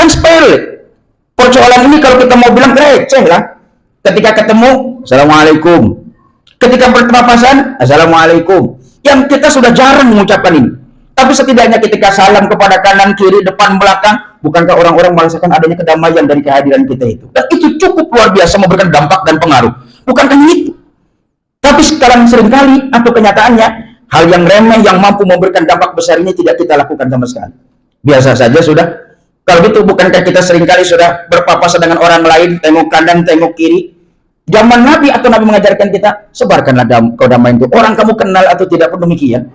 Kan sepele. Persoalan ini kalau kita mau bilang receh lah. Ketika ketemu, assalamualaikum. Ketika berpapasan, assalamualaikum. Yang kita sudah jarang mengucapkan ini. Tapi setidaknya ketika salam kepada kanan, kiri, depan, belakang, bukankah orang-orang merasakan adanya kedamaian dari kehadiran kita itu? Dan itu cukup luar biasa memberikan dampak dan pengaruh. Bukankah itu? Tapi sekarang seringkali atau kenyataannya, hal yang remeh yang mampu memberikan dampak besar ini tidak kita lakukan sama sekali. Biasa saja sudah. Kalau gitu, bukankah kita seringkali sudah berpapasan dengan orang lain, tengok kanan, tengok kiri? Zaman Nabi atau Nabi mengajarkan kita, sebarkanlah kedamaian itu. Orang kamu kenal atau tidak pun demikian.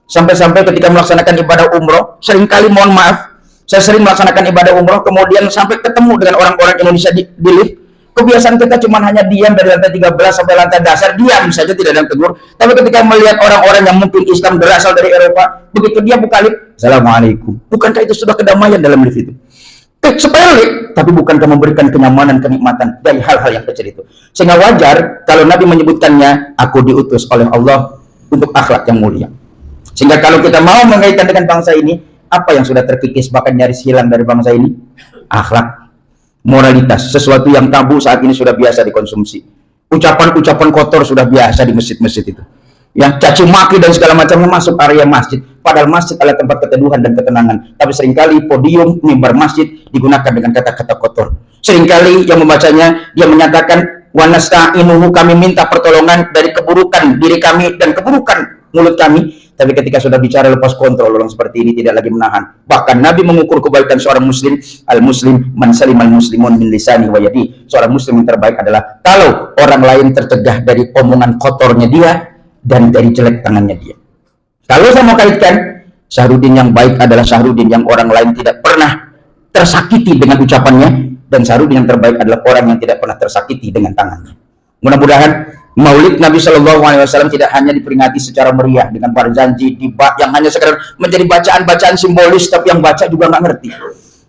Sampai-sampai ketika melaksanakan ibadah umroh, seringkali mohon maaf, saya sering melaksanakan ibadah umroh, kemudian sampai ketemu dengan orang-orang Indonesia di lift. Kebiasaan kita cuma hanya diam dari lantai 13 sampai lantai dasar, diam saja, tidak ada yang tegur. Tapi ketika melihat orang-orang yang mungkin Islam berasal dari Eropa, begitu dia buka lift, assalamualaikum. Bukankah itu sudah kedamaian dalam lift itu? Sepele, tapi bukankah memberikan kenyamanan, kenikmatan dari hal-hal yang kecil itu? Sehingga wajar kalau Nabi menyebutkannya, aku diutus oleh Allah untuk akhlak yang mulia. Sehingga kalau kita mau mengaitkan dengan bangsa ini, apa yang sudah terkikis bahkan nyaris hilang dari bangsa ini? Akhlak, moralitas, sesuatu yang tabu saat ini sudah biasa dikonsumsi. Ucapan-ucapan kotor sudah biasa di masjid-masjid itu. Yang caci maki dan segala macamnya masuk area masjid. Padahal masjid adalah tempat keteduhan dan ketenangan. Tapi seringkali podium, mimbar masjid digunakan dengan kata-kata kotor. Seringkali yang membacanya, dia menyatakan, wa nasta'inuhu, kami minta pertolongan dari keburukan diri kami dan keburukan mulut kami. Tapi ketika sudah bicara lepas kontrol, orang seperti ini tidak lagi menahan. Bahkan Nabi mengukur kebaikan seorang muslim, al-muslim man salimal muslimun min lisani wa yadi. Seorang muslim yang terbaik adalah kalau orang lain tercegah dari omongan kotornya dia dan dari jelek tangannya dia. Kalau saya mau kaitkan, Syahrudin yang baik adalah Syahrudin yang orang lain tidak pernah tersakiti dengan ucapannya, dan Syahrudin yang terbaik adalah orang yang tidak pernah tersakiti dengan tangannya. Mudah-mudahan Maulid Nabi Shallallahu Alaihi Wasallam tidak hanya diperingati secara meriah dengan berjanji yang hanya sekedar menjadi bacaan-bacaan simbolis, tapi yang baca juga nggak ngerti.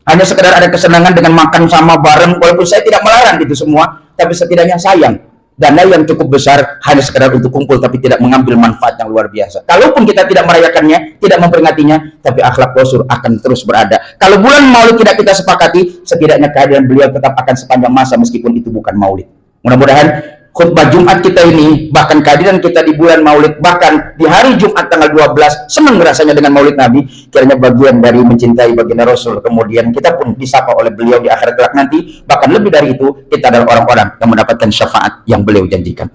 Hanya sekedar ada kesenangan dengan makan sama bareng, walaupun saya tidak melarang itu semua, tapi setidaknya sayang. Dana yang cukup besar hanya sekedar untuk kumpul, tapi tidak mengambil manfaat yang luar biasa. Kalaupun kita tidak merayakannya, tidak memperingatinya, tapi akhlak Rasul akan terus berada. Kalau bulan Maulid tidak kita sepakati, setidaknya kehadiran beliau tetap akan sepanjang masa meskipun itu bukan Maulid. Mudah-mudahan khutbah Jumat kita ini, bahkan kehadiran kita di bulan Maulid, bahkan di hari Jumat tanggal 12, senang rasanya dengan Maulid Nabi, kiranya bagian dari mencintai baginda Rasul, kemudian kita pun disapa oleh beliau di akhirat kelak nanti, bahkan lebih dari itu, kita adalah orang-orang yang mendapatkan syafaat yang beliau janjikan.